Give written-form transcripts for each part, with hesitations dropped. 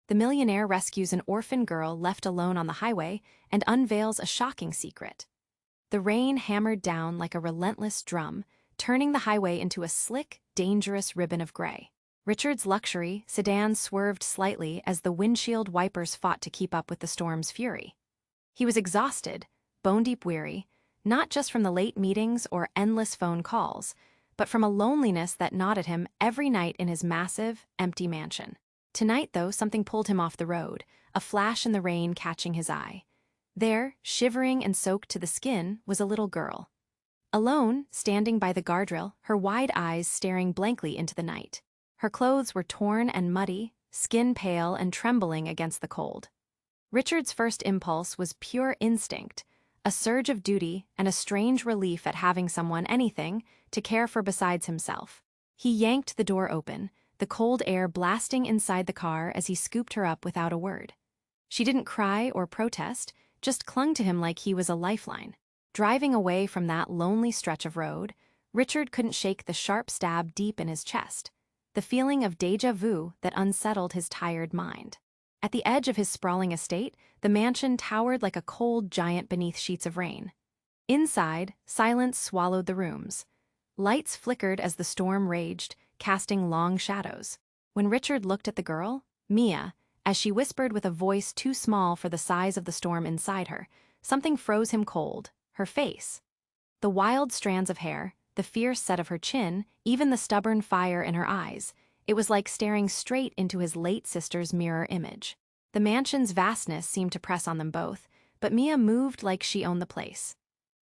The millionaire rescues an orphan girl left alone on the highway and unveils a shocking secret. The rain hammered down like a relentless drum, turning the highway into a slick, dangerous ribbon of gray. Richard's luxury sedan swerved slightly as the windshield wipers fought to keep up with the storm's fury. He was exhausted, bone-deep weary, not just from the late meetings or endless phone calls, but from a loneliness that gnawed at him every night in his massive, empty mansion. Tonight, though, something pulled him off the road, a flash in the rain catching his eye. There, shivering and soaked to the skin, was a little girl. Alone, standing by the guardrail, her wide eyes staring blankly into the night. Her clothes were torn and muddy, skin pale and trembling against the cold. Richard's first impulse was pure instinct, a surge of duty and a strange relief at having someone, anything, to care for besides himself. He yanked the door open, the cold air blasting inside the car as he scooped her up without a word. She didn't cry or protest, just clung to him like he was a lifeline. Driving away from that lonely stretch of road, Richard couldn't shake the sharp stab deep in his chest, the feeling of déjà vu that unsettled his tired mind. At the edge of his sprawling estate, the mansion towered like a cold giant beneath sheets of rain. Inside, silence swallowed the rooms. Lights flickered as the storm raged, casting long shadows. When Richard looked at the girl, Mia, as she whispered with a voice too small for the size of the storm inside her, something froze him cold: her face. The wild strands of hair, the fierce set of her chin, even the stubborn fire in her eyes. It was like staring straight into his late sister's mirror image. The mansion's vastness seemed to press on them both, but Mia moved like she owned the place.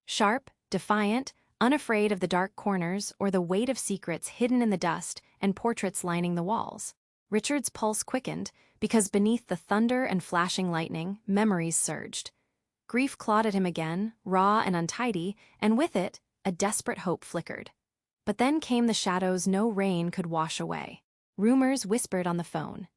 Sharp, defiant, unafraid of the dark corners or the weight of secrets hidden in the dust and portraits lining the walls. Richard's pulse quickened, because beneath the thunder and flashing lightning, memories surged. Grief clawed at him again, raw and untidy, and with it, a desperate hope flickered. But then came the shadows no rain could wash away. Rumors whispered on the phone.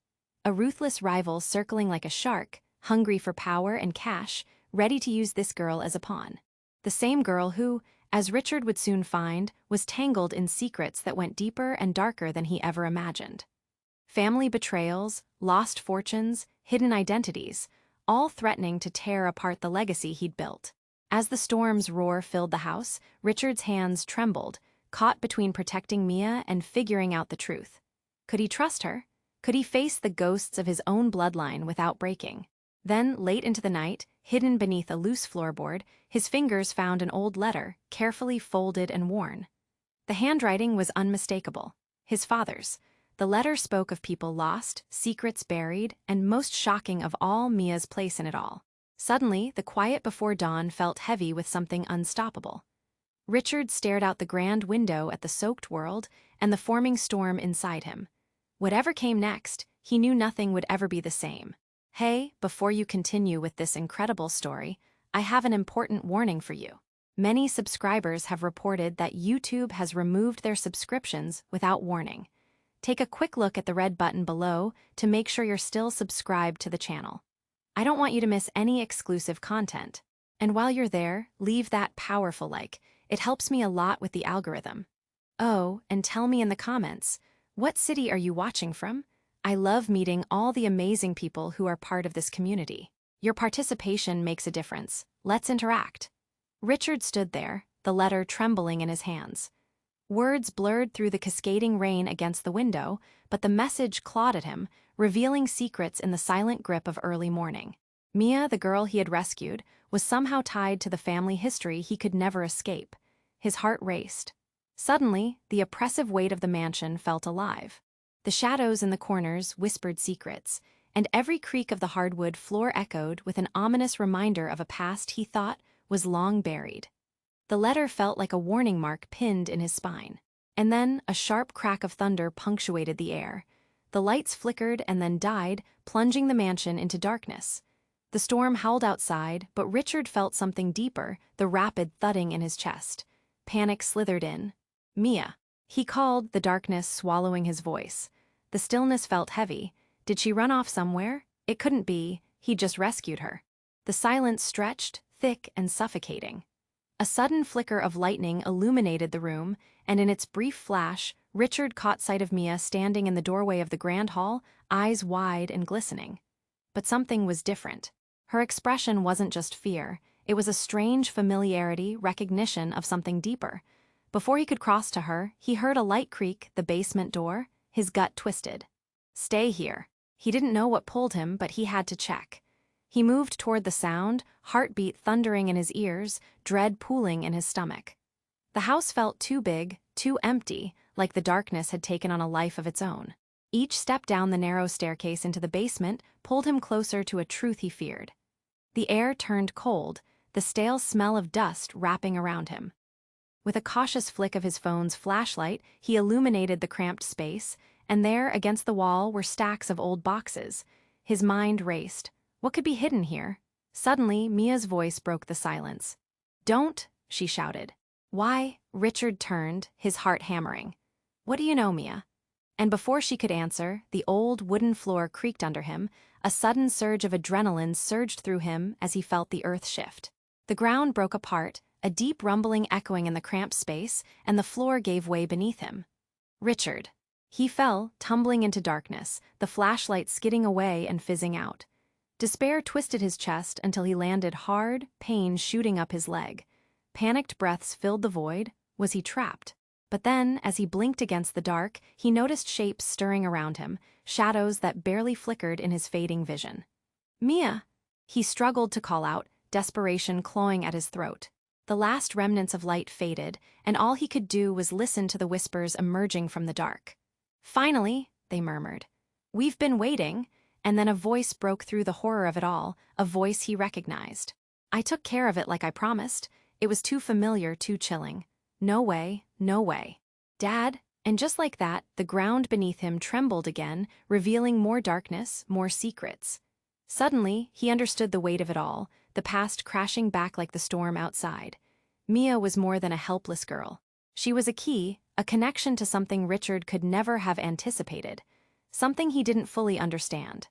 A ruthless rival circling like a shark, hungry for power and cash, ready to use this girl as a pawn. The same girl who, as Richard would soon find, was tangled in secrets that went deeper and darker than he ever imagined. Family betrayals, lost fortunes, hidden identities, all threatening to tear apart the legacy he'd built. As the storm's roar filled the house, Richard's hands trembled, caught between protecting Mia and figuring out the truth. Could he trust her? Could he face the ghosts of his own bloodline without breaking? Then, late into the night, hidden beneath a loose floorboard, his fingers found an old letter, carefully folded and worn. The handwriting was unmistakable. His father's. The letter spoke of people lost, secrets buried, and most shocking of all, Mia's place in it all. Suddenly, the quiet before dawn felt heavy with something unstoppable. Richard stared out the grand window at the soaked world and the forming storm inside him. Whatever came next, he knew nothing would ever be the same. Hey, before you continue with this incredible story, I have an important warning for you. Many subscribers have reported that YouTube has removed their subscriptions without warning. Take a quick look at the red button below to make sure you're still subscribed to the channel. I don't want you to miss any exclusive content. And while you're there, leave that powerful like. It helps me a lot with the algorithm. Oh, and tell me in the comments, what city are you watching from? I love meeting all the amazing people who are part of this community. Your participation makes a difference. Let's interact. Richard stood there, the letter trembling in his hands. Words blurred through the cascading rain against the window, but the message clawed at him, revealing secrets in the silent grip of early morning. Mia, the girl he had rescued, was somehow tied to the family history he could never escape. His heart raced. Suddenly, the oppressive weight of the mansion felt alive. The shadows in the corners whispered secrets, and every creak of the hardwood floor echoed with an ominous reminder of a past he thought was long buried. The letter felt like a warning mark pinned in his spine. And then a sharp crack of thunder punctuated the air. The lights flickered and then died, plunging the mansion into darkness. The storm howled outside, but Richard felt something deeper, the rapid thudding in his chest. Panic slithered in. Mia. He called, the darkness swallowing his voice. The stillness felt heavy. Did she run off somewhere? It couldn't be. He'd just rescued her. The silence stretched, thick and suffocating. A sudden flicker of lightning illuminated the room, and in its brief flash, Richard caught sight of Mia standing in the doorway of the grand hall, eyes wide and glistening. But something was different. Her expression wasn't just fear, it was a strange familiarity, recognition of something deeper. Before he could cross to her, he heard a light creak the basement door, his gut twisted. Stay here. He didn't know what pulled him, but he had to check. He moved toward the sound, heartbeat thundering in his ears, dread pooling in his stomach. The house felt too big, too empty, like the darkness had taken on a life of its own. Each step down the narrow staircase into the basement pulled him closer to a truth he feared. The air turned cold, the stale smell of dust wrapping around him. With a cautious flick of his phone's flashlight, he illuminated the cramped space, and there, against the wall, were stacks of old boxes. His mind raced. What could be hidden here? Suddenly, Mia's voice broke the silence. Don't, she shouted. Why? Richard turned, his heart hammering. What do you know, Mia? And before she could answer, the old wooden floor creaked under him, a sudden surge of adrenaline surged through him as he felt the earth shift. The ground broke apart, a deep rumbling echoing in the cramped space, and the floor gave way beneath him. Richard. He fell, tumbling into darkness, the flashlight skidding away and fizzing out. Despair twisted his chest until he landed hard, pain shooting up his leg. Panicked breaths filled the void. Was he trapped? But then, as he blinked against the dark, he noticed shapes stirring around him, shadows that barely flickered in his fading vision. Mia! He struggled to call out, desperation clawing at his throat. The last remnants of light faded, and all he could do was listen to the whispers emerging from the dark. Finally, they murmured. We've been waiting, and then a voice broke through the horror of it all, a voice he recognized. I took care of it like I promised. It was too familiar, too chilling. No way, no way. Dad, and just like that, the ground beneath him trembled again, revealing more darkness, more secrets. Suddenly, he understood the weight of it all, the past crashing back like the storm outside. Mia was more than a helpless girl. She was a key, a connection to something Richard could never have anticipated, something he didn't fully understand.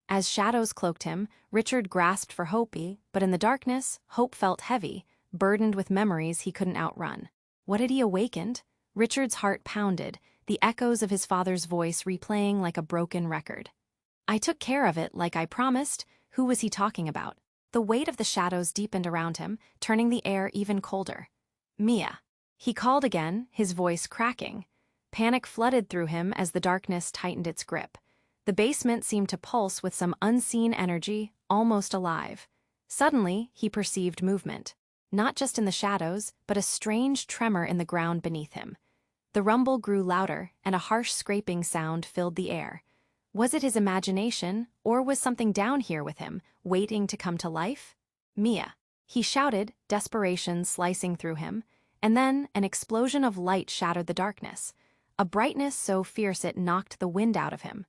As shadows cloaked him, Richard grasped for hope, but in the darkness, hope felt heavy, burdened with memories he couldn't outrun. What had he awakened? Richard's heart pounded, the echoes of his father's voice replaying like a broken record. I took care of it like I promised. Who was he talking about? The weight of the shadows deepened around him, turning the air even colder. Mia. He called again, his voice cracking. Panic flooded through him as the darkness tightened its grip. The basement seemed to pulse with some unseen energy, almost alive. Suddenly, he perceived movement. Not just in the shadows, but a strange tremor in the ground beneath him. The rumble grew louder, and a harsh scraping sound filled the air. Was it his imagination, or was something down here with him, waiting to come to life? Mia. He shouted, desperation slicing through him, and then an explosion of light shattered the darkness, a brightness so fierce it knocked the wind out of him.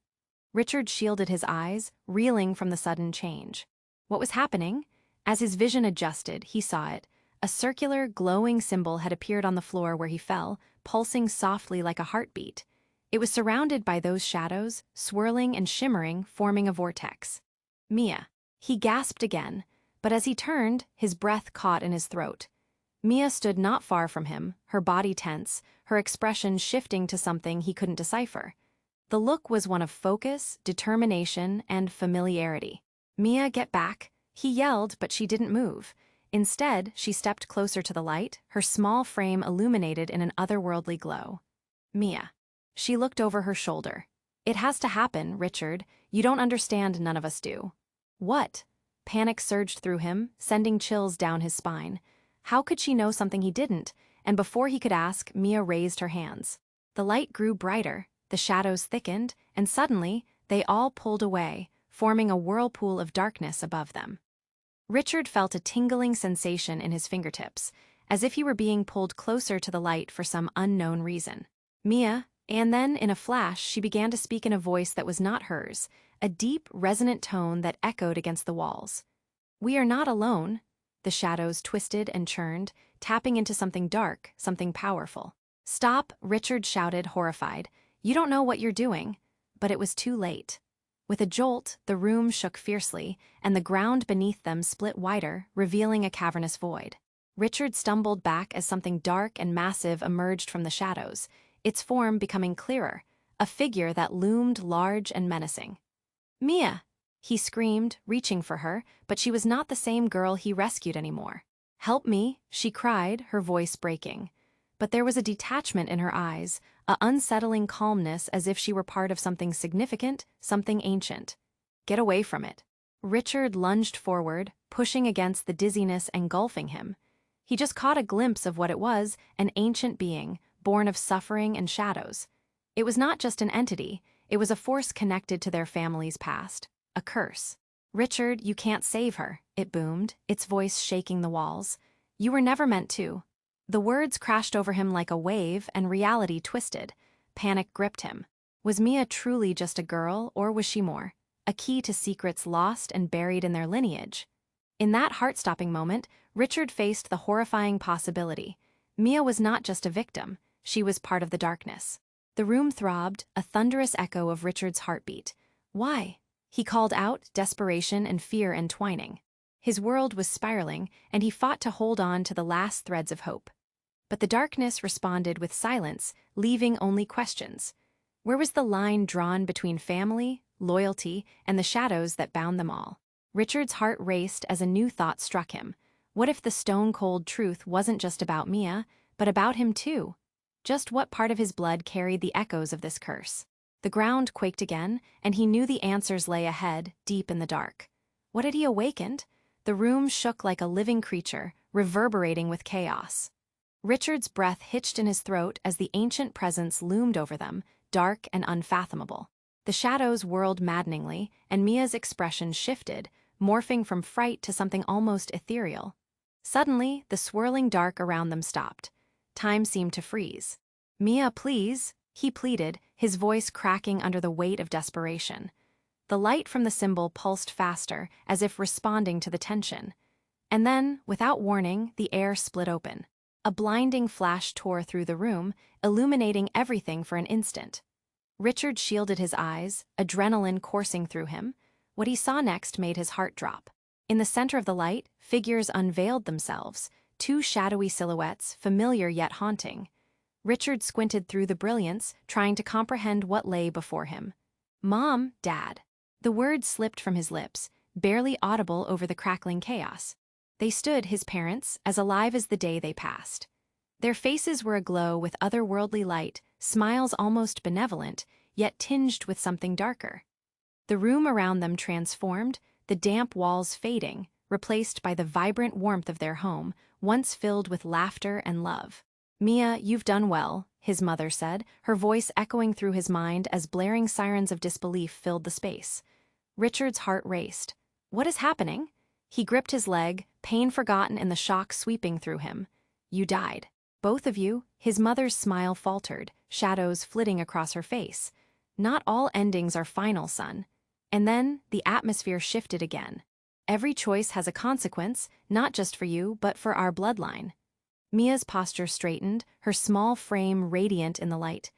Richard shielded his eyes, reeling from the sudden change. What was happening? As his vision adjusted, he saw it. A circular, glowing symbol had appeared on the floor where he fell, pulsing softly like a heartbeat. It was surrounded by those shadows, swirling and shimmering, forming a vortex. Mia. He gasped again, but as he turned, his breath caught in his throat. Mia stood not far from him, her body tense, her expression shifting to something he couldn't decipher. The look was one of focus, determination, and familiarity. Mia, get back! He yelled, but she didn't move. Instead, she stepped closer to the light, her small frame illuminated in an otherworldly glow. Mia. She looked over her shoulder. It has to happen, Richard. You don't understand, none of us do. What? Panic surged through him, sending chills down his spine. How could she know something he didn't? And before he could ask, Mia raised her hands. The light grew brighter, the shadows thickened, and suddenly, they all pulled away, forming a whirlpool of darkness above them. Richard felt a tingling sensation in his fingertips, as if he were being pulled closer to the light for some unknown reason. Mia, and then, in a flash, she began to speak in a voice that was not hers, a deep, resonant tone that echoed against the walls. We are not alone. The shadows twisted and churned, tapping into something dark, something powerful. Stop, Richard shouted, horrified. You don't know what you're doing. But it was too late. With a jolt, the room shook fiercely, and the ground beneath them split wider, revealing a cavernous void. Richard stumbled back as something dark and massive emerged from the shadows. its form becoming clearer, a figure that loomed large and menacing. "Mia!" he screamed, reaching for her, but she was not the same girl he rescued anymore. "Help me," she cried, her voice breaking. But there was a detachment in her eyes, a unsettling calmness as if she were part of something significant, something ancient. "Get away from it." Richard lunged forward, pushing against the dizziness engulfing him. He just caught a glimpse of what it was, an ancient being, born of suffering and shadows. It was not just an entity, it was a force connected to their family's past, a curse. "Richard, you can't save her," it boomed, its voice shaking the walls. "You were never meant to." The words crashed over him like a wave, and reality twisted. Panic gripped him. Was Mia truly just a girl, or was she more? A key to secrets lost and buried in their lineage? In that heart-stopping moment, Richard faced the horrifying possibility. Mia was not just a victim, she was part of the darkness. The room throbbed, a thunderous echo of Richard's heartbeat. "Why?" he called out, desperation and fear entwining. His world was spiraling, and he fought to hold on to the last threads of hope. But the darkness responded with silence, leaving only questions. Where was the line drawn between family, loyalty, and the shadows that bound them all? Richard's heart raced as a new thought struck him. What if the stone-cold truth wasn't just about Mia, but about him too? Just what part of his blood carried the echoes of this curse? The ground quaked again, and he knew the answers lay ahead, deep in the dark. What had he awakened? The room shook like a living creature, reverberating with chaos. Richard's breath hitched in his throat as the ancient presence loomed over them, dark and unfathomable. The shadows whirled maddeningly, and Mia's expression shifted, morphing from fright to something almost ethereal. Suddenly, the swirling dark around them stopped. Time seemed to freeze. "Mia, please," he pleaded, his voice cracking under the weight of desperation. The light from the symbol pulsed faster, as if responding to the tension. And then, without warning, the air split open. A blinding flash tore through the room, illuminating everything for an instant. Richard shielded his eyes, adrenaline coursing through him. What he saw next made his heart drop. In the center of the light, figures unveiled themselves, two shadowy silhouettes, familiar yet haunting. Richard squinted through the brilliance, trying to comprehend what lay before him. "Mom, Dad." The words slipped from his lips, barely audible over the crackling chaos. They stood, his parents, as alive as the day they passed. Their faces were aglow with otherworldly light, smiles almost benevolent, yet tinged with something darker. The room around them transformed, the damp walls fading, replaced by the vibrant warmth of their home, once filled with laughter and love. "Mia, you've done well," his mother said, her voice echoing through his mind as blaring sirens of disbelief filled the space. Richard's heart raced. What is happening? He gripped his leg, pain forgotten in the shock sweeping through him. "You died. Both of you." His mother's smile faltered, shadows flitting across her face. "Not all endings are final, son." And then, the atmosphere shifted again. "Every choice has a consequence, not just for you, but for our bloodline." Mia's posture straightened, her small frame radiant in the light.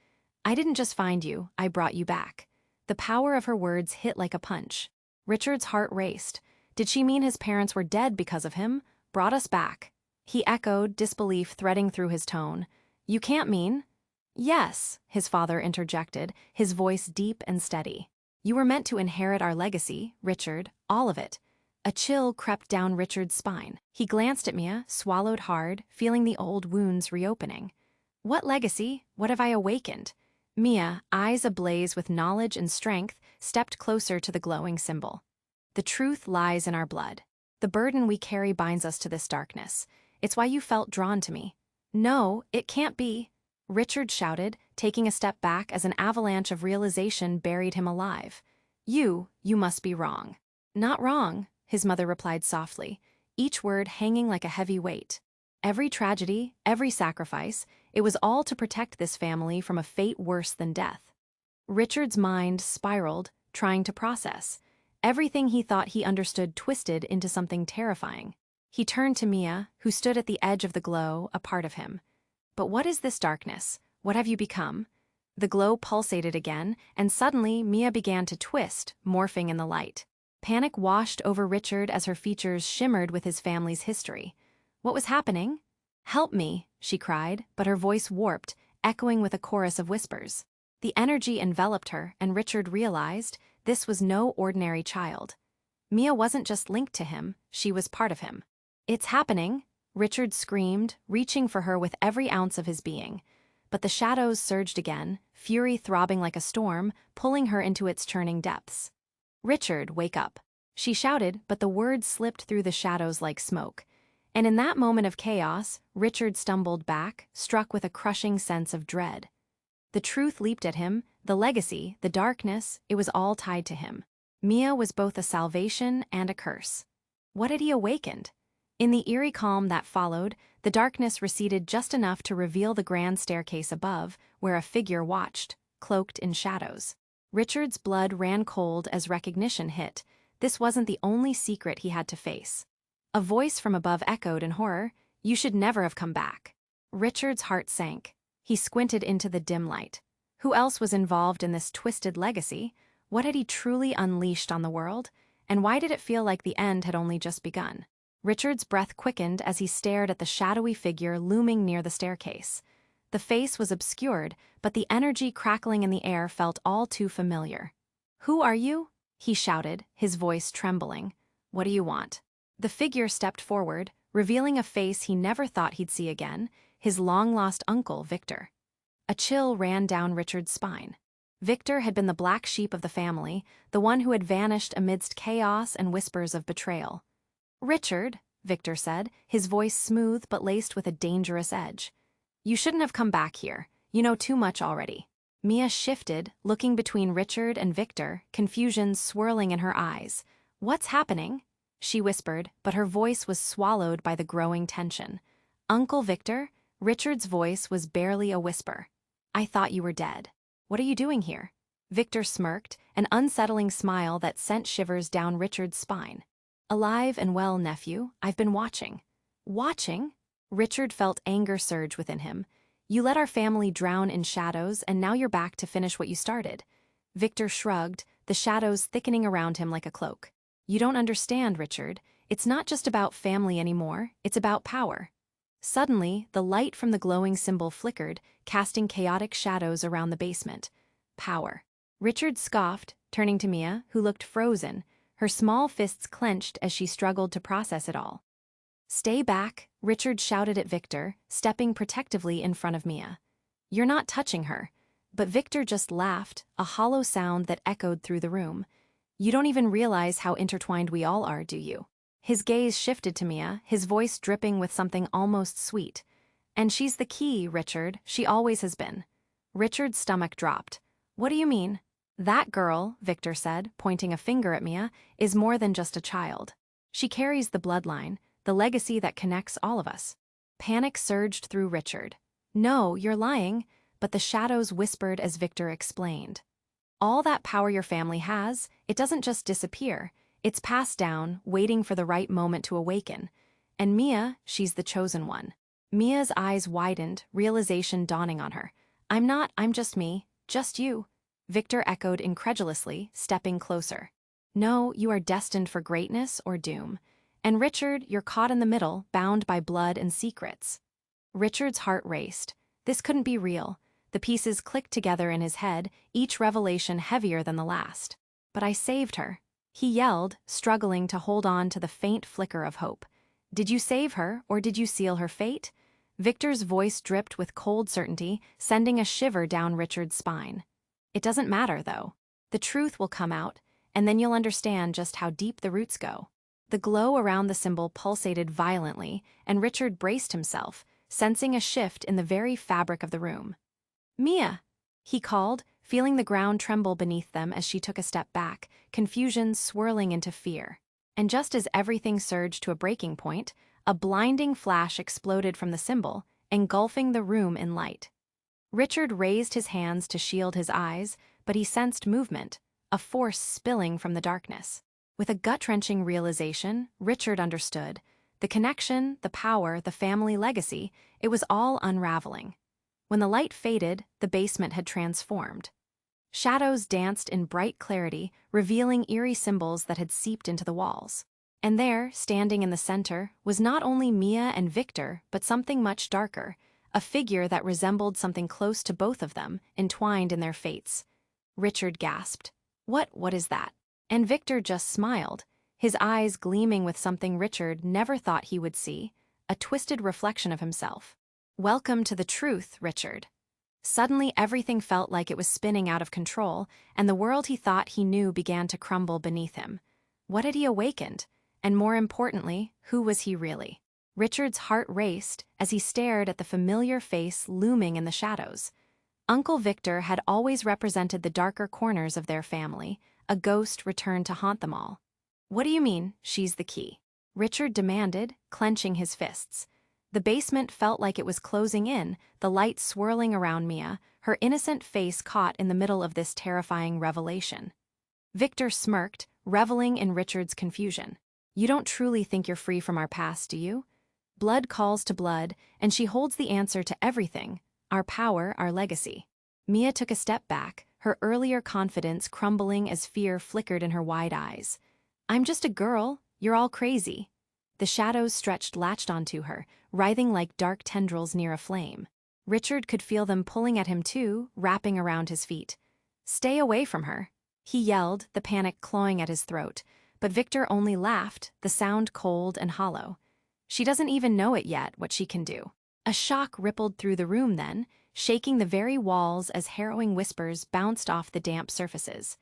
"I didn't just find you, I brought you back." The power of her words hit like a punch. Richard's heart raced. Did she mean his parents were dead because of him? "Brought us back." He echoed, disbelief threading through his tone. "You can't mean—" "Yes," his father interjected, his voice deep and steady. "You were meant to inherit our legacy, Richard, all of it." A chill crept down Richard's spine. He glanced at Mia, swallowed hard, feeling the old wounds reopening. "What legacy? What have I awakened?" Mia, eyes ablaze with knowledge and strength, stepped closer to the glowing symbol. "The truth lies in our blood. The burden we carry binds us to this darkness. It's why you felt drawn to me." "No, it can't be," Richard shouted, taking a step back as an avalanche of realization buried him alive. You must be wrong." "Not wrong," his mother replied softly, each word hanging like a heavy weight. "Every tragedy, every sacrifice, it was all to protect this family from a fate worse than death." Richard's mind spiraled, trying to process. Everything he thought he understood twisted into something terrifying. He turned to Mia, who stood at the edge of the glow, a part of him. "But what is this darkness? What have you become?" The glow pulsated again, and suddenly Mia began to twist, morphing in the light. Panic washed over Richard as her features shimmered with his family's history. What was happening? "Help me," she cried, but her voice warped, echoing with a chorus of whispers. The energy enveloped her, and Richard realized this was no ordinary child. Mia wasn't just linked to him, she was part of him. "It's happening," Richard screamed, reaching for her with every ounce of his being. But the shadows surged again, fury throbbing like a storm, pulling her into its churning depths. "Richard, wake up," she shouted, but the words slipped through the shadows like smoke. And in that moment of chaos, Richard stumbled back, struck with a crushing sense of dread. The truth leaped at him, the legacy, the darkness, it was all tied to him. Mia was both a salvation and a curse. What had he awakened? In the eerie calm that followed, the darkness receded just enough to reveal the grand staircase above, where a figure watched, cloaked in shadows. Richard's blood ran cold as recognition hit. This wasn't the only secret he had to face. A voice from above echoed in horror, "You should never have come back." Richard's heart sank. He squinted into the dim light. Who else was involved in this twisted legacy? What had he truly unleashed on the world? And why did it feel like the end had only just begun? Richard's breath quickened as he stared at the shadowy figure looming near the staircase. The face was obscured, but the energy crackling in the air felt all too familiar. "Who are you?" he shouted, his voice trembling. "What do you want?" The figure stepped forward, revealing a face he never thought he'd see again, his long-lost uncle, Victor. A chill ran down Richard's spine. Victor had been the black sheep of the family, the one who had vanished amidst chaos and whispers of betrayal. "Richard," Victor said, his voice smooth but laced with a dangerous edge. "You shouldn't have come back here. You know too much already." Mia shifted, looking between Richard and Victor, confusion swirling in her eyes. "What's happening?" she whispered, but her voice was swallowed by the growing tension. "Uncle Victor?" Richard's voice was barely a whisper. "I thought you were dead. What are you doing here?" Victor smirked, an unsettling smile that sent shivers down Richard's spine. "Alive and well, nephew, I've been watching." "Watching?" Richard felt anger surge within him. "You let our family drown in shadows, and now you're back to finish what you started." Victor shrugged, the shadows thickening around him like a cloak. "You don't understand, Richard. It's not just about family anymore, it's about power." Suddenly, the light from the glowing symbol flickered, casting chaotic shadows around the basement. "Power." Richard scoffed, turning to Mia, who looked frozen, her small fists clenched as she struggled to process it all. "Stay back," Richard shouted at Victor, stepping protectively in front of Mia. "You're not touching her." But Victor just laughed, a hollow sound that echoed through the room. "You don't even realize how intertwined we all are, do you?" His gaze shifted to Mia, his voice dripping with something almost sweet. "And she's the key, Richard. She always has been." Richard's stomach dropped. "What do you mean?" "That girl," Victor said, pointing a finger at Mia, "is more than just a child. She carries the bloodline, the legacy that connects all of us." Panic surged through Richard. "No, you're lying," but the shadows whispered as Victor explained. "All that power your family has, it doesn't just disappear. It's passed down, waiting for the right moment to awaken. And Mia, she's the chosen one." Mia's eyes widened, realization dawning on her. I'm just me, just you." Victor echoed incredulously, stepping closer. "No, you are destined for greatness or doom. And Richard, you're caught in the middle, bound by blood and secrets." Richard's heart raced. This couldn't be real. The pieces clicked together in his head, each revelation heavier than the last. "But I saved her," he yelled, struggling to hold on to the faint flicker of hope. "Did you save her, or did you seal her fate?" Victor's voice dripped with cold certainty, sending a shiver down Richard's spine. "It doesn't matter, though. The truth will come out, and then you'll understand just how deep the roots go." The glow around the symbol pulsated violently, and Richard braced himself, sensing a shift in the very fabric of the room. "Mia!" he called, feeling the ground tremble beneath them as she took a step back, confusion swirling into fear. And just as everything surged to a breaking point, a blinding flash exploded from the symbol, engulfing the room in light. Richard raised his hands to shield his eyes, but he sensed movement, a force spilling from the darkness. With a gut-wrenching realization, Richard understood. The connection, the power, the family legacy, it was all unraveling. When the light faded, the basement had transformed. Shadows danced in bright clarity, revealing eerie symbols that had seeped into the walls. And there, standing in the center, was not only Mia and Victor, but something much darker, a figure that resembled something close to both of them, entwined in their fates. Richard gasped. What is that?" And Victor just smiled, his eyes gleaming with something Richard never thought he would see, a twisted reflection of himself. "Welcome to the truth, Richard." Suddenly everything felt like it was spinning out of control, and the world he thought he knew began to crumble beneath him. What had he awakened? And more importantly, who was he really? Richard's heart raced as he stared at the familiar face looming in the shadows. Uncle Victor had always represented the darker corners of their family, a ghost returned to haunt them all. "What do you mean, she's the key?" Richard demanded, clenching his fists. The basement felt like it was closing in, the light swirling around Mia, her innocent face caught in the middle of this terrifying revelation. Victor smirked, reveling in Richard's confusion. "You don't truly think you're free from our past, do you? Blood calls to blood, and she holds the answer to everything, our power, our legacy." Mia took a step back, her earlier confidence crumbling as fear flickered in her wide eyes. "I'm just a girl, you're all crazy." The shadows stretched latched onto her, writhing like dark tendrils near a flame. Richard could feel them pulling at him too, wrapping around his feet. "Stay away from her," he yelled, the panic clawing at his throat, but Victor only laughed, the sound cold and hollow. "She doesn't even know it yet, what she can do." A shock rippled through the room then, shaking the very walls as harrowing whispers bounced off the damp surfaces.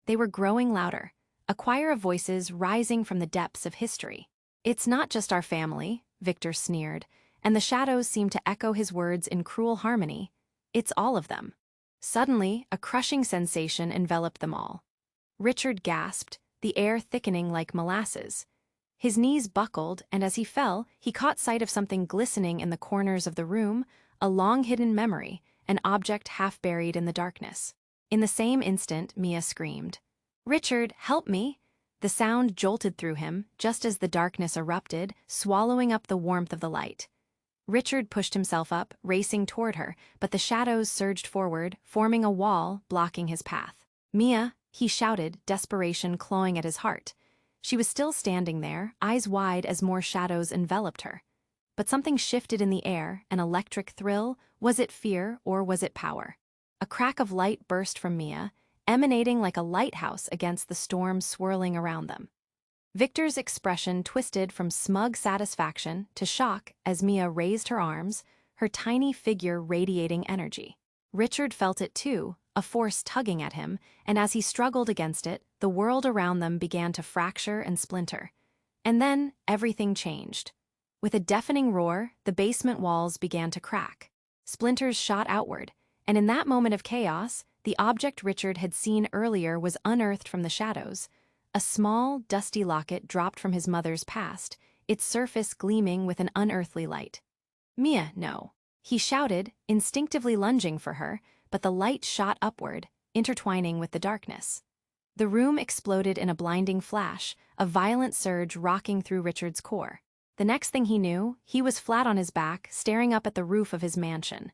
They were growing louder, a choir of voices rising from the depths of history. "It's not just our family," Victor sneered, and the shadows seemed to echo his words in cruel harmony. "It's all of them." Suddenly, a crushing sensation enveloped them all. Richard gasped, the air thickening like molasses. His knees buckled, and as he fell, he caught sight of something glistening in the corners of the room, a long-hidden memory, an object half buried in the darkness. In the same instant, Mia screamed. "Richard, help me!" The sound jolted through him, just as the darkness erupted, swallowing up the warmth of the light. Richard pushed himself up, racing toward her, but the shadows surged forward, forming a wall, blocking his path. "Mia," he shouted, desperation clawing at his heart. She was still standing there, eyes wide as more shadows enveloped her. But something shifted in the air, an electric thrill. Was it fear or was it power? A crack of light burst from Mia, emanating like a lighthouse against the storm swirling around them. Victor's expression twisted from smug satisfaction to shock as Mia raised her arms, her tiny figure radiating energy. Richard felt it too, a force tugging at him, and as he struggled against it, the world around them began to fracture and splinter. And then, everything changed. With a deafening roar, the basement walls began to crack. Splinters shot outward, and in that moment of chaos, the object Richard had seen earlier was unearthed from the shadows. A small, dusty locket dropped from his mother's past, its surface gleaming with an unearthly light. "Mia, no." He shouted, instinctively lunging for her, but the light shot upward, intertwining with the darkness. The room exploded in a blinding flash, a violent surge rocking through Richard's core. The next thing he knew, he was flat on his back, staring up at the roof of his mansion.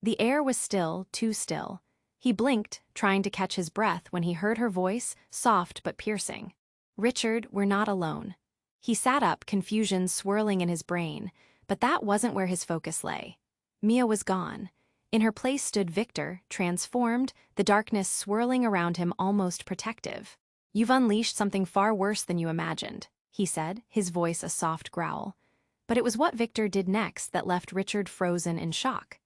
The air was still, too still. He blinked, trying to catch his breath when he heard her voice, soft but piercing. "Richard, we're not alone." He sat up, confusion swirling in his brain, but that wasn't where his focus lay. Mia was gone. In her place stood Victor, transformed, the darkness swirling around him almost protective. "You've unleashed something far worse than you imagined," he said, his voice a soft growl. But it was what Victor did next that left Richard frozen in shock.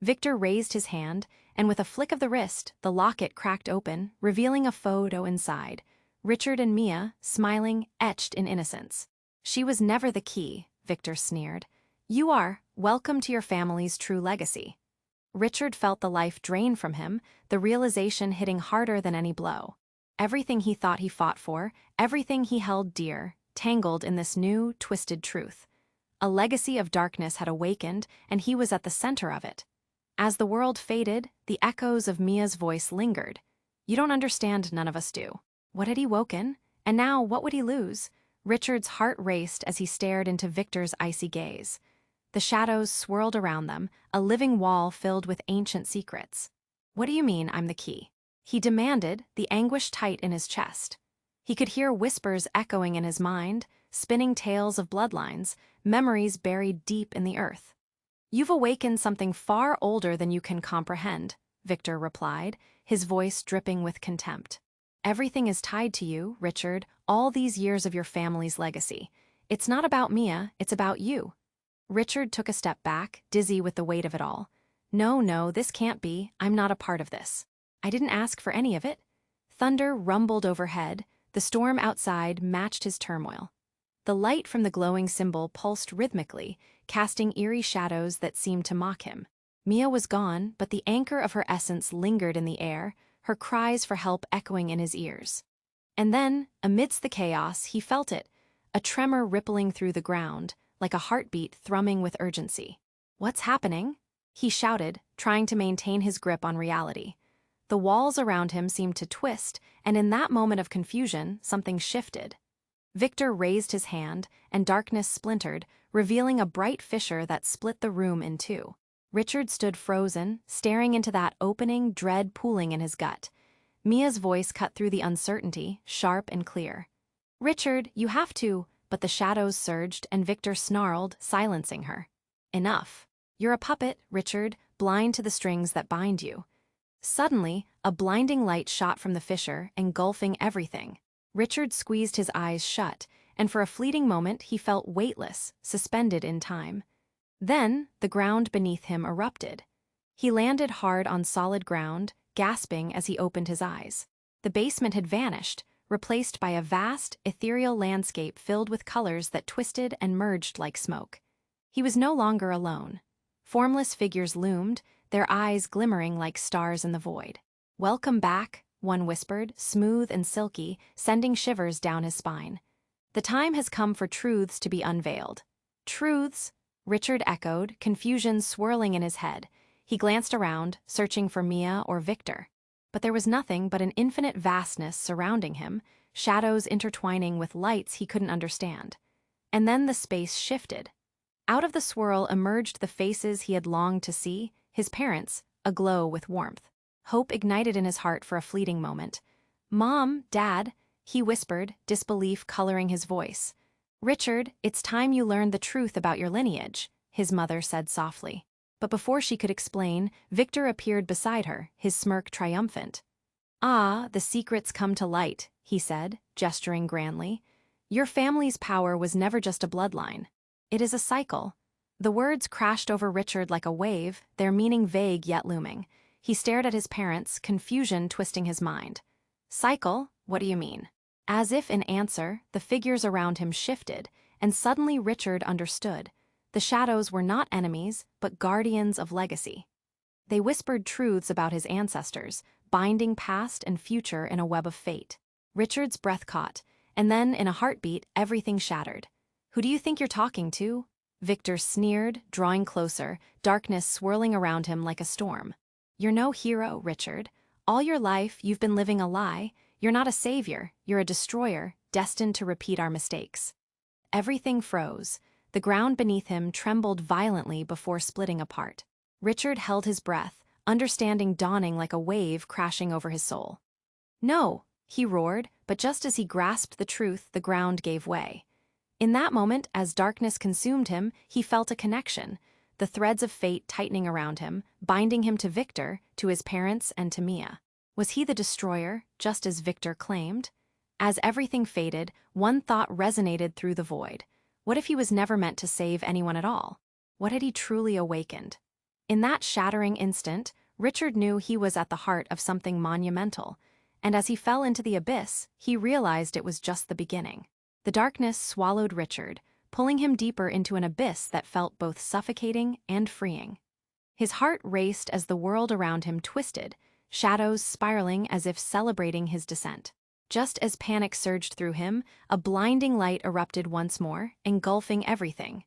Victor raised his hand, and with a flick of the wrist, the locket cracked open, revealing a photo inside. Richard and Mia, smiling, etched in innocence. "She was never the key," Victor sneered. "You are. Welcome to your family's true legacy." Richard felt the life drain from him, the realization hitting harder than any blow. Everything he thought he fought for, everything he held dear, tangled in this new, twisted truth. A legacy of darkness had awakened, and he was at the center of it. As the world faded, the echoes of Mia's voice lingered. "You don't understand, none of us do." What had he woken? And now, what would he lose? Richard's heart raced as he stared into Victor's icy gaze. The shadows swirled around them, a living wall filled with ancient secrets. "What do you mean, I'm the key?" He demanded, the anguish tight in his chest. He could hear whispers echoing in his mind, spinning tales of bloodlines, memories buried deep in the earth. You've awakened something far older than you can comprehend, Victor replied, his voice dripping with contempt. Everything is tied to you, Richard, all these years of your family's legacy. It's not about Mia, it's about you. Richard took a step back, dizzy with the weight of it all. No, no, this can't be. I'm not a part of this. I didn't ask for any of it. Thunder rumbled overhead. The storm outside matched his turmoil. The light from the glowing symbol pulsed rhythmically, casting eerie shadows that seemed to mock him. Mia was gone, but the anchor of her essence lingered in the air, her cries for help echoing in his ears. And then, amidst the chaos, he felt it, a tremor rippling through the ground, like a heartbeat thrumming with urgency. What's happening? He shouted, trying to maintain his grip on reality. The walls around him seemed to twist, and in that moment of confusion, something shifted. Victor raised his hand, and darkness splintered, revealing a bright fissure that split the room in two. Richard stood frozen, staring into that opening, dread pooling in his gut. Mia's voice cut through the uncertainty, sharp and clear. "Richard, you have to," but the shadows surged, and Victor snarled, silencing her. "Enough. You're a puppet, Richard, blind to the strings that bind you." Suddenly, a blinding light shot from the fissure, engulfing everything. Richard squeezed his eyes shut, and for a fleeting moment he felt weightless, suspended in time. Then, the ground beneath him erupted. He landed hard on solid ground, gasping as he opened his eyes. The basement had vanished, replaced by a vast, ethereal landscape filled with colors that twisted and merged like smoke. He was no longer alone. Formless figures loomed, their eyes glimmering like stars in the void. "Welcome back," one whispered, smooth and silky, sending shivers down his spine. "The time has come for truths to be unveiled." "Truths?" Richard echoed, confusion swirling in his head. He glanced around, searching for Mia or Victor. But there was nothing but an infinite vastness surrounding him, shadows intertwining with lights he couldn't understand. And then the space shifted. Out of the swirl emerged the faces he had longed to see, his parents, aglow with warmth. Hope ignited in his heart for a fleeting moment. "Mom, Dad," he whispered, disbelief coloring his voice. "Richard, it's time you learned the truth about your lineage," his mother said softly. But before she could explain, Victor appeared beside her, his smirk triumphant. "Ah, the secret's come to light," he said, gesturing grandly. "Your family's power was never just a bloodline. It is a cycle." The words crashed over Richard like a wave, their meaning vague yet looming. He stared at his parents, confusion twisting his mind. "Cycle? What do you mean?" As if in answer, the figures around him shifted, and suddenly Richard understood. The shadows were not enemies, but guardians of legacy. They whispered truths about his ancestors, binding past and future in a web of fate. Richard's breath caught, and then, in a heartbeat, everything shattered. "Who do you think you're talking to?" Victor sneered, drawing closer, darkness swirling around him like a storm. "You're no hero, Richard. All your life, you've been living a lie. You're not a savior, you're a destroyer, destined to repeat our mistakes." Everything froze. The ground beneath him trembled violently before splitting apart. Richard held his breath, understanding dawning like a wave crashing over his soul. "No!" he roared, but just as he grasped the truth, the ground gave way. In that moment, as darkness consumed him, he felt a connection, the threads of fate tightening around him, binding him to Victor, to his parents, and to Mia. Was he the destroyer, just as Victor claimed? As everything faded, one thought resonated through the void. What if he was never meant to save anyone at all? What had he truly awakened? In that shattering instant, Richard knew he was at the heart of something monumental, and as he fell into the abyss, he realized it was just the beginning. The darkness swallowed Richard, pulling him deeper into an abyss that felt both suffocating and freeing. His heart raced as the world around him twisted, shadows spiraling as if celebrating his descent. Just as panic surged through him, a blinding light erupted once more, engulfing everything.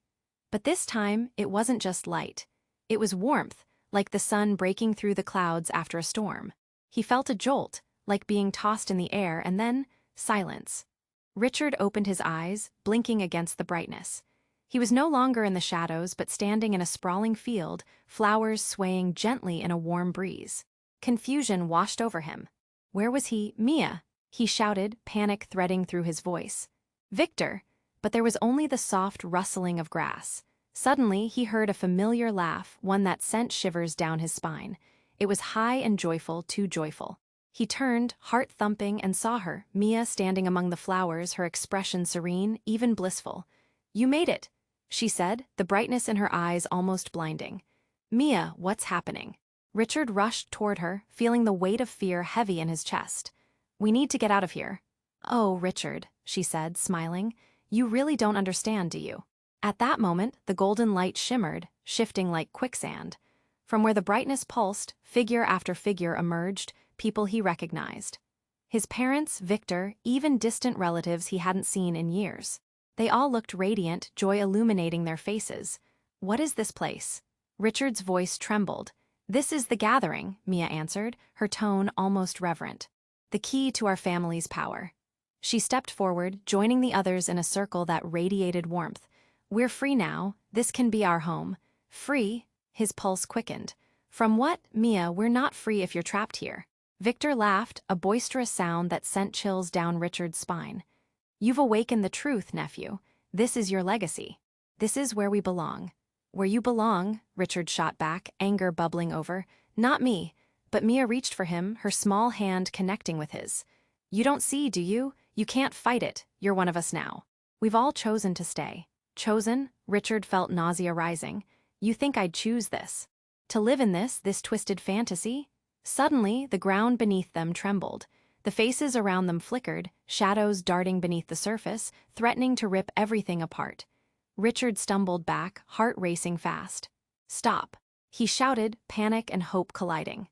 But this time, it wasn't just light. It was warmth, like the sun breaking through the clouds after a storm. He felt a jolt, like being tossed in the air, and then silence. Richard opened his eyes, blinking against the brightness. He was no longer in the shadows, but standing in a sprawling field, flowers swaying gently in a warm breeze. Confusion washed over him. Where was he? "Mia!" he shouted, panic threading through his voice. "Victor!" But there was only the soft rustling of grass. Suddenly, he heard a familiar laugh, one that sent shivers down his spine. It was high and joyful, too joyful. He turned, heart thumping, and saw her, Mia, standing among the flowers, her expression serene, even blissful. "You made it," she said, the brightness in her eyes almost blinding. "Mia, what's happening?" Richard rushed toward her, feeling the weight of fear heavy in his chest. "We need to get out of here." "Oh, Richard," she said, smiling, "you really don't understand, do you?" At that moment, the golden light shimmered, shifting like quicksand. From where the brightness pulsed, figure after figure emerged, people he recognized. His parents, Victor, even distant relatives he hadn't seen in years. They all looked radiant, joy illuminating their faces. "What is this place?" Richard's voice trembled. "This is the gathering," Mia answered, her tone almost reverent. "The key to our family's power." She stepped forward, joining the others in a circle that radiated warmth. "We're free now. This can be our home." "Free?" His pulse quickened. "From what, Mia? We're not free if you're trapped here." Victor laughed, a boisterous sound that sent chills down Richard's spine. "You've awakened the truth, nephew. This is your legacy. This is where we belong." "Where you belong," Richard shot back, anger bubbling over. "Not me." But Mia reached for him, her small hand connecting with his. "You don't see, do you? You can't fight it. You're one of us now. We've all chosen to stay." "Chosen?" Richard felt nausea rising. "You think I'd choose this? To live in this twisted fantasy?" Suddenly, the ground beneath them trembled. The faces around them flickered, shadows darting beneath the surface, threatening to rip everything apart. Richard stumbled back, heart racing fast. "Stop!" he shouted, panic and hope colliding.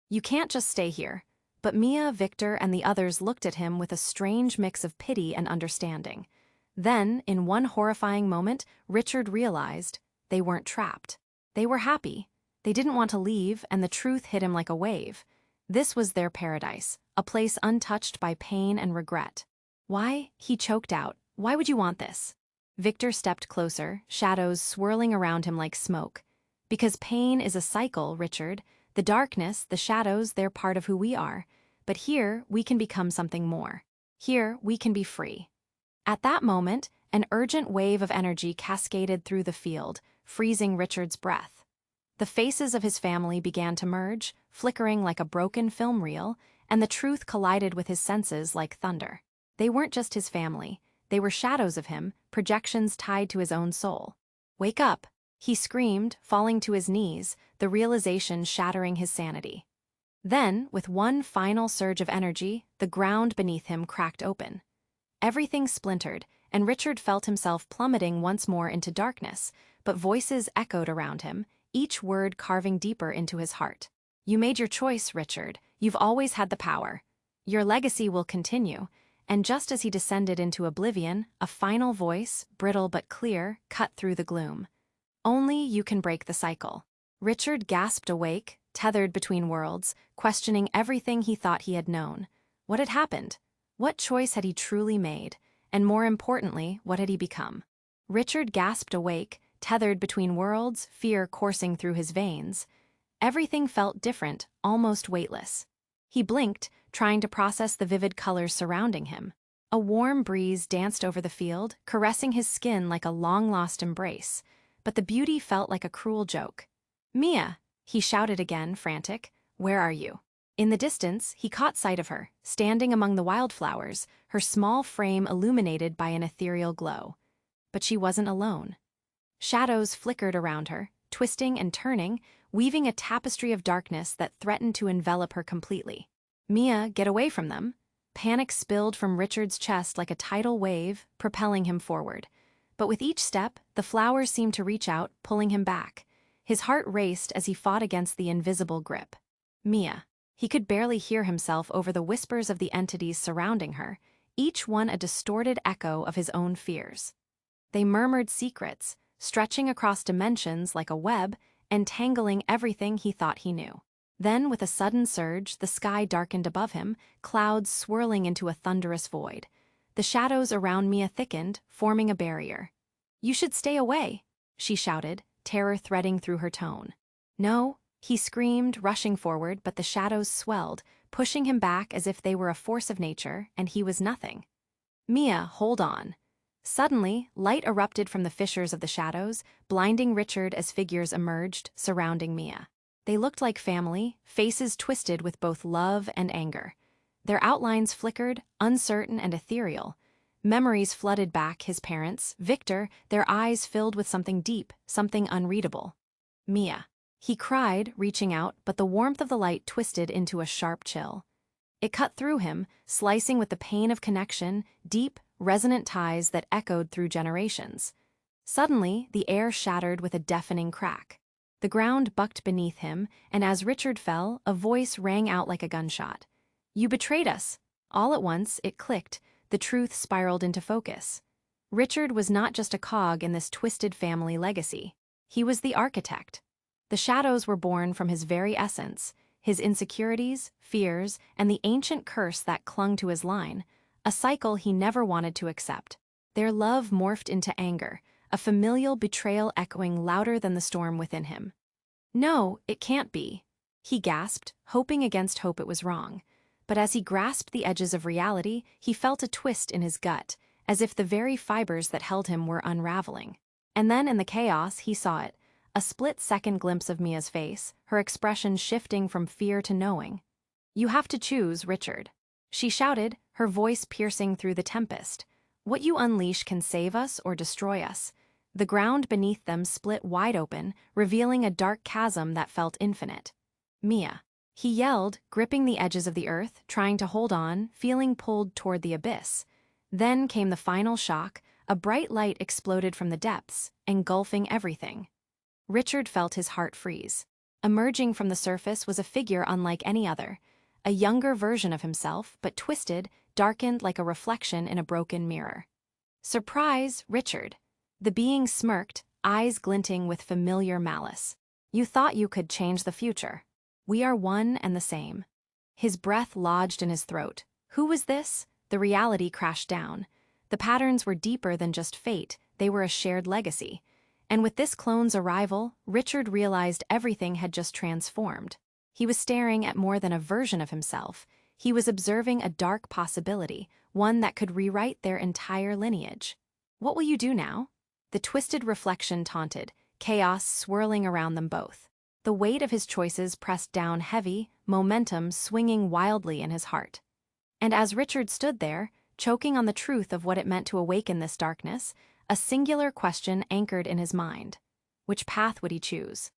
"You can't just stay here." But Mia, Victor, and the others looked at him with a strange mix of pity and understanding. Then, in one horrifying moment, Richard realized they weren't trapped. They were happy. They didn't want to leave, and the truth hit him like a wave. This was their paradise, a place untouched by pain and regret. "Why?" he choked out. "Why would you want this?" Victor stepped closer, shadows swirling around him like smoke. "Because pain is a cycle, Richard. The darkness, the shadows, they're part of who we are. But here, we can become something more. Here, we can be free." At that moment, an urgent wave of energy cascaded through the field, freezing Richard's breath. The faces of his family began to merge, flickering like a broken film reel, and the truth collided with his senses like thunder. They weren't just his family. They were shadows of him, projections tied to his own soul. "Wake up!" he screamed, falling to his knees, the realization shattering his sanity. Then, with one final surge of energy, the ground beneath him cracked open. Everything splintered, and Richard felt himself plummeting once more into darkness, but voices echoed around him, each word carving deeper into his heart. "You made your choice, Richard. You've always had the power. Your legacy will continue." And just as he descended into oblivion, a final voice, brittle but clear, cut through the gloom. "Only you can break the cycle." Richard gasped awake, tethered between worlds, questioning everything he thought he had known. What had happened? What choice had he truly made? And more importantly, what had he become? Richard gasped awake, tethered between worlds, fear coursing through his veins. Everything felt different, almost weightless. He blinked, trying to process the vivid colors surrounding him. A warm breeze danced over the field, caressing his skin like a long-lost embrace. But the beauty felt like a cruel joke. "Mia!" he shouted again, frantic. "Where are you?" In the distance, he caught sight of her, standing among the wildflowers, her small frame illuminated by an ethereal glow. But she wasn't alone. Shadows flickered around her, twisting and turning, weaving a tapestry of darkness that threatened to envelop her completely. "Mia, get away from them!" Panic spilled from Richard's chest like a tidal wave, propelling him forward. But with each step, the flowers seemed to reach out, pulling him back. His heart raced as he fought against the invisible grip. "Mia." He could barely hear himself over the whispers of the entities surrounding her, each one a distorted echo of his own fears. They murmured secrets, stretching across dimensions like a web, entangling everything he thought he knew. Then, with a sudden surge, the sky darkened above him, clouds swirling into a thunderous void. The shadows around Mia thickened, forming a barrier. "You should stay away," she shouted, terror threading through her tone. "No," he screamed, rushing forward, but the shadows swelled, pushing him back as if they were a force of nature, and he was nothing. "Mia, hold on." Suddenly, light erupted from the fissures of the shadows, blinding Richard as figures emerged, surrounding Mia. They looked like family, faces twisted with both love and anger. Their outlines flickered, uncertain and ethereal. Memories flooded back his parents, Victor, their eyes filled with something deep, something unreadable. Mia. He cried, reaching out, but the warmth of the light twisted into a sharp chill. It cut through him, slicing with the pain of connection, deep, resonant ties that echoed through generations. Suddenly, the air shattered with a deafening crack. The ground bucked beneath him, and as Richard fell, a voice rang out like a gunshot. "You betrayed us!" All at once, it clicked, the truth spiraled into focus. Richard was not just a cog in this twisted family legacy. He was the architect. The shadows were born from his very essence, his insecurities, fears, and the ancient curse that clung to his line, a cycle he never wanted to accept. Their love morphed into anger, a familial betrayal echoing louder than the storm within him. "No, it can't be," he gasped, hoping against hope it was wrong. But as he grasped the edges of reality, he felt a twist in his gut, as if the very fibers that held him were unraveling. And then in the chaos, he saw it, a split-second glimpse of Mia's face, her expression shifting from fear to knowing. "You have to choose, Richard," she shouted, her voice piercing through the tempest. "What you unleash can save us or destroy us." The ground beneath them split wide open, revealing a dark chasm that felt infinite. "Mia," he yelled, gripping the edges of the earth, trying to hold on, feeling pulled toward the abyss. Then came the final shock, a bright light exploded from the depths, engulfing everything. Richard felt his heart freeze. Emerging from the surface was a figure unlike any other, a younger version of himself, but twisted, darkened like a reflection in a broken mirror. "Surprise, Richard!" The being smirked, eyes glinting with familiar malice. "You thought you could change the future. We are one and the same." His breath lodged in his throat. Who was this? The reality crashed down. The patterns were deeper than just fate, they were a shared legacy. And with this clone's arrival, Richard realized everything had just transformed. He was staring at more than a version of himself. He was observing a dark possibility, one that could rewrite their entire lineage. "What will you do now?" The twisted reflection taunted, chaos swirling around them both. The weight of his choices pressed down heavy, momentum swinging wildly in his heart. And as Richard stood there, choking on the truth of what it meant to awaken this darkness, a singular question anchored in his mind. Which path would he choose?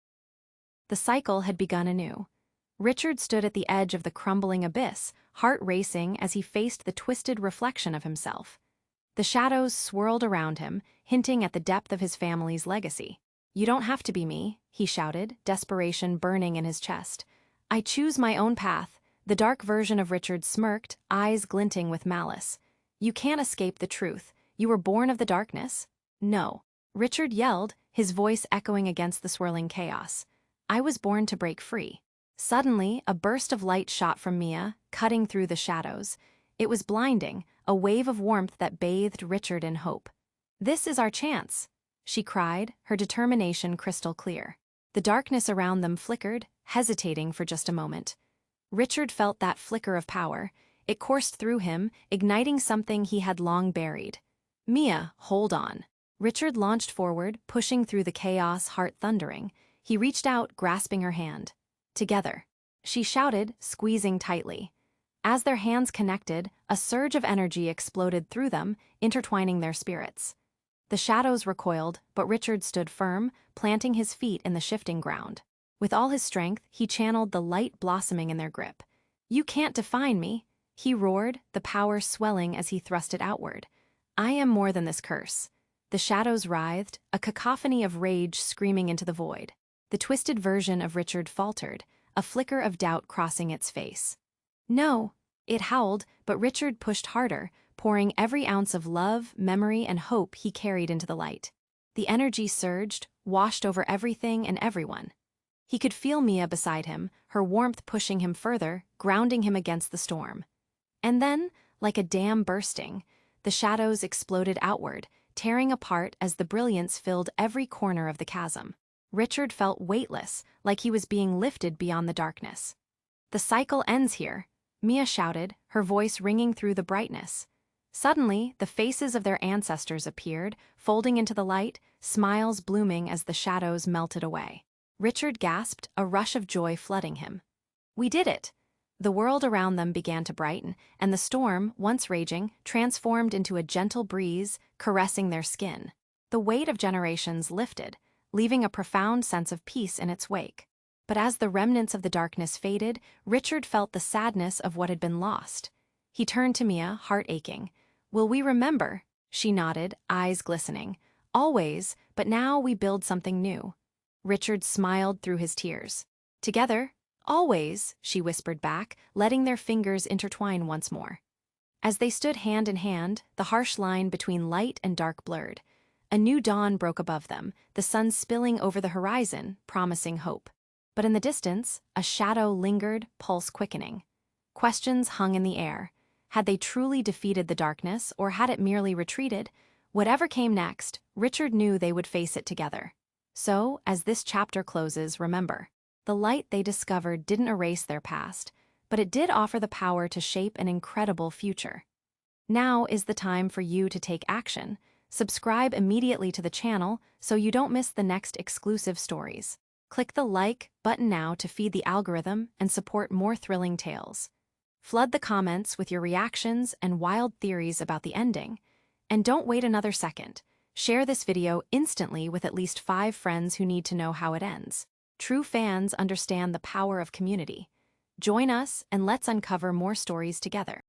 The cycle had begun anew. Richard stood at the edge of the crumbling abyss, heart racing as he faced the twisted reflection of himself. The shadows swirled around him, hinting at the depth of his family's legacy. "You don't have to be me," he shouted, desperation burning in his chest. "I choose my own path." The dark version of Richard smirked, eyes glinting with malice. "You can't escape the truth. You were born of the darkness." "No," Richard yelled, his voice echoing against the swirling chaos. "I was born to break free." Suddenly, a burst of light shot from Mia, cutting through the shadows. It was blinding, a wave of warmth that bathed Richard in hope. "This is our chance," she cried, her determination crystal clear. The darkness around them flickered, hesitating for just a moment. Richard felt that flicker of power. It coursed through him, igniting something he had long buried. "Mia, hold on." Richard launched forward, pushing through the chaos, heart thundering. He reached out, grasping her hand. "Together," she shouted, squeezing tightly. As their hands connected, a surge of energy exploded through them, intertwining their spirits. The shadows recoiled, but Richard stood firm, planting his feet in the shifting ground. With all his strength, he channeled the light blossoming in their grip. "You can't define me," he roared, the power swelling as he thrust it outward. "I am more than this curse." The shadows writhed, a cacophony of rage screaming into the void. The twisted version of Richard faltered, a flicker of doubt crossing its face. "No," it howled, but Richard pushed harder, pouring every ounce of love, memory, and hope he carried into the light. The energy surged, washed over everything and everyone. He could feel Mia beside him, her warmth pushing him further, grounding him against the storm. And then, like a dam bursting, the shadows exploded outward, tearing apart as the brilliance filled every corner of the chasm. Richard felt weightless, like he was being lifted beyond the darkness. "The cycle ends here," Mia shouted, her voice ringing through the brightness. Suddenly, the faces of their ancestors appeared, folding into the light, smiles blooming as the shadows melted away. Richard gasped, a rush of joy flooding him. We did it! The world around them began to brighten, and the storm, once raging, transformed into a gentle breeze, caressing their skin. The weight of generations lifted, leaving a profound sense of peace in its wake. But as the remnants of the darkness faded, Richard felt the sadness of what had been lost. He turned to Mia, heart aching. "Will we remember?" She nodded, eyes glistening. "Always, but now we build something new." Richard smiled through his tears. "Together? Always," she whispered back, letting their fingers intertwine once more. As they stood hand in hand, the harsh line between light and dark blurred. A new dawn broke above them, the sun spilling over the horizon, promising hope. But in the distance, a shadow lingered, pulse quickening. Questions hung in the air. Had they truly defeated the darkness, or had it merely retreated? Whatever came next, Richard knew they would face it together. So, as this chapter closes, remember, the light they discovered didn't erase their past, but it did offer the power to shape an incredible future. Now is the time for you to take action. Subscribe immediately to the channel so you don't miss the next exclusive stories. Click the like button now to feed the algorithm and support more thrilling tales. Flood the comments with your reactions and wild theories about the ending. And don't wait another second. Share this video instantly with at least 5 friends who need to know how it ends. True fans understand the power of community. Join us and let's uncover more stories together.